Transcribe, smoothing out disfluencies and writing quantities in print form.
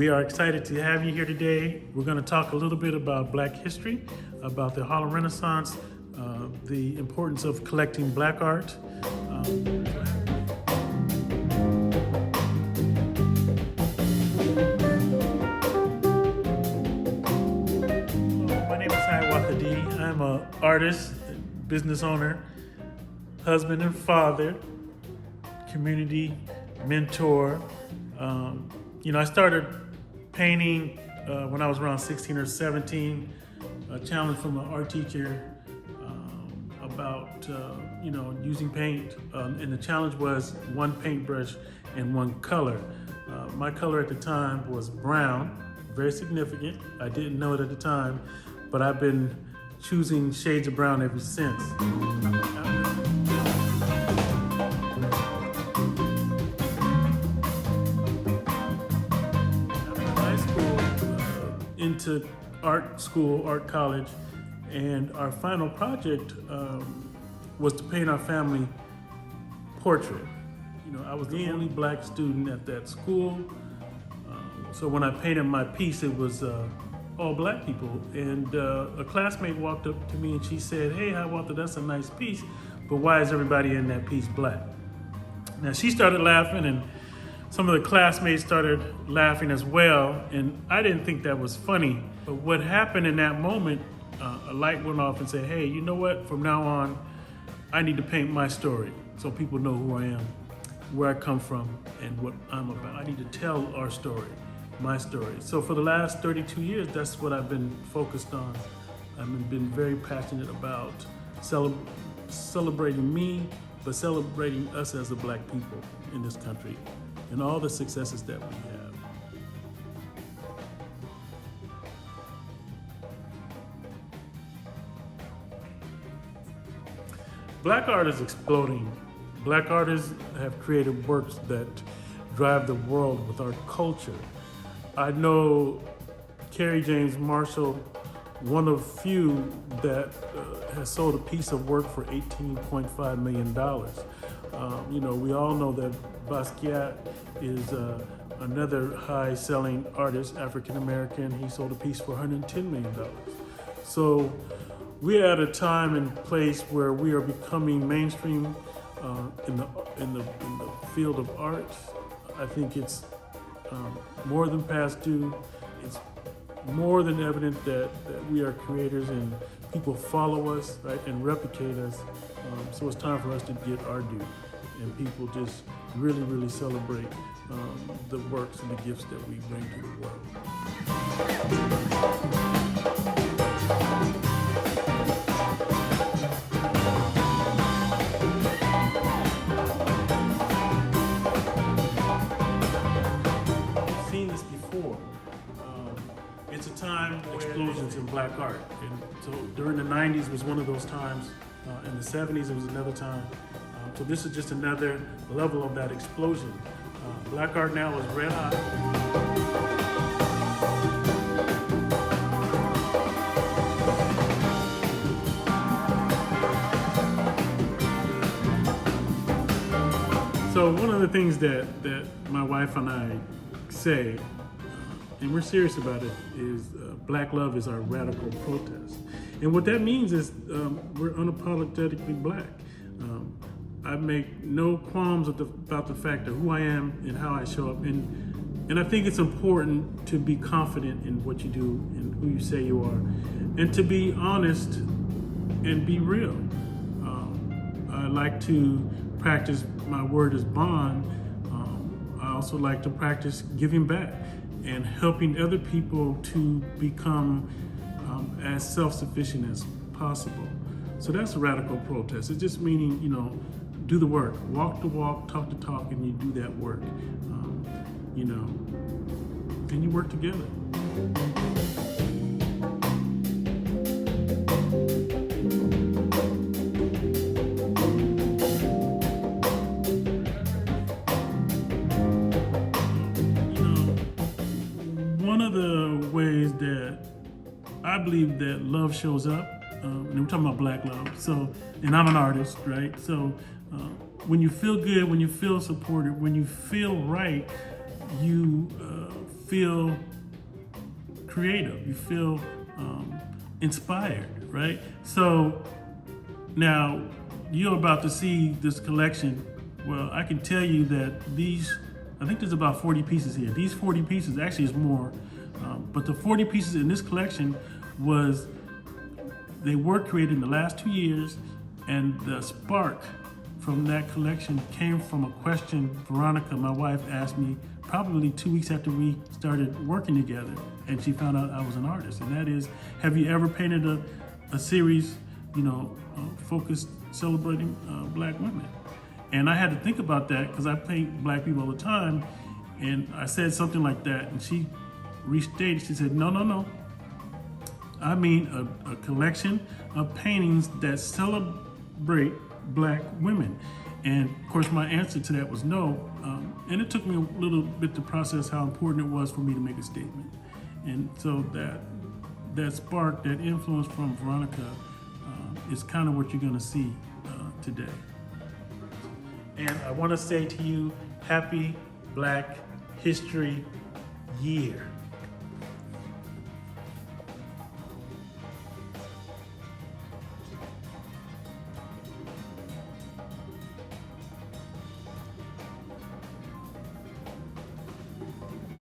We are excited to have you here today. We're going to talk a little bit about Black history, about the Harlem Renaissance, the importance of collecting Black art. My name is Hiawatha D. I'm an artist, business owner, husband and father, community mentor. I started painting when I was around 16 or 17, a challenge from an art teacher about using paint. And the challenge was one paintbrush and one color. My color at the time was brown, very significant. I didn't know it at the time, but I've been choosing shades of brown ever since. Into art school, art college, and our final project was to paint our family portrait. I was the only Black student at that school, so when I painted my piece, it was all Black people. And a classmate walked up to me and she said, "Hey, Hiawatha, that's a nice piece, but why is everybody in that piece Black?" Now she started laughing, and some of the classmates started laughing as well, and I didn't think that was funny. But what happened in that moment, a light went off and said, "Hey, you know what? From now on, I need to paint my story so people know who I am, where I come from, and what I'm about. I need to tell our story, my story." So for the last 32 years, that's what I've been focused on. I've been very passionate about celebrating me, but celebrating us as a Black people in this country, and all the successes that we have. Black art is exploding. Black artists have created works that drive the world with our culture. I know Kerry James Marshall, one of few that has sold a piece of work for $18.5 million. We all know that Basquiat is another high-selling artist, African-American. He sold a piece for $110 million. So we're at a time and place where we are becoming mainstream in the field of art. I think it's more than past due. It's more than evident that we are creators and people follow us, right, and replicate us. So it's time for us to get our due, and people just really, really celebrate the works and the gifts that we bring to the world. I've seen this before. It's a time explosions in Black art, and so during the 90s was one of those times. In the 70s it was another time. So this is just another level of that explosion. Black art now is red hot. So one of the things that my wife and I say, and we're serious about it, is Black love is our radical protest. And what that means is we're unapologetically Black. I make no qualms about the fact of who I am and how I show up. And I think it's important to be confident in what you do and who you say you are, and to be honest and be real. I like to practice my word is bond. I also like to practice giving back and helping other people to become as self-sufficient as possible. So that's a radical protest. It's just meaning, do the work, walk the walk, talk the talk, and you do that work, and you work together. One of the ways that I believe that love shows up, and we're talking about Black love, and I'm an artist, right? So when you feel good, when you feel supported, when you feel right, you feel creative, you feel inspired, right? So now you're about to see this collection. Well, I can tell you that I think there's about 40 pieces here. These 40 pieces, actually is more, but the 40 pieces in this collection they were created in the last 2 years, and the spark from that collection came from a question Veronica, my wife, asked me probably 2 weeks after we started working together, and she found out I was an artist. And that is, have you ever painted a series, focused celebrating black women? And I had to think about that because I paint black people all the time, and I said something like that, and she restated. She said, no. I mean a collection of paintings that celebrate black women. And of course my answer to that was no. And it took me a little bit to process how important it was for me to make a statement. And so that spark, that influence from Veronica is kind of what you're gonna see today. And I wanna say to you, happy Black History Year.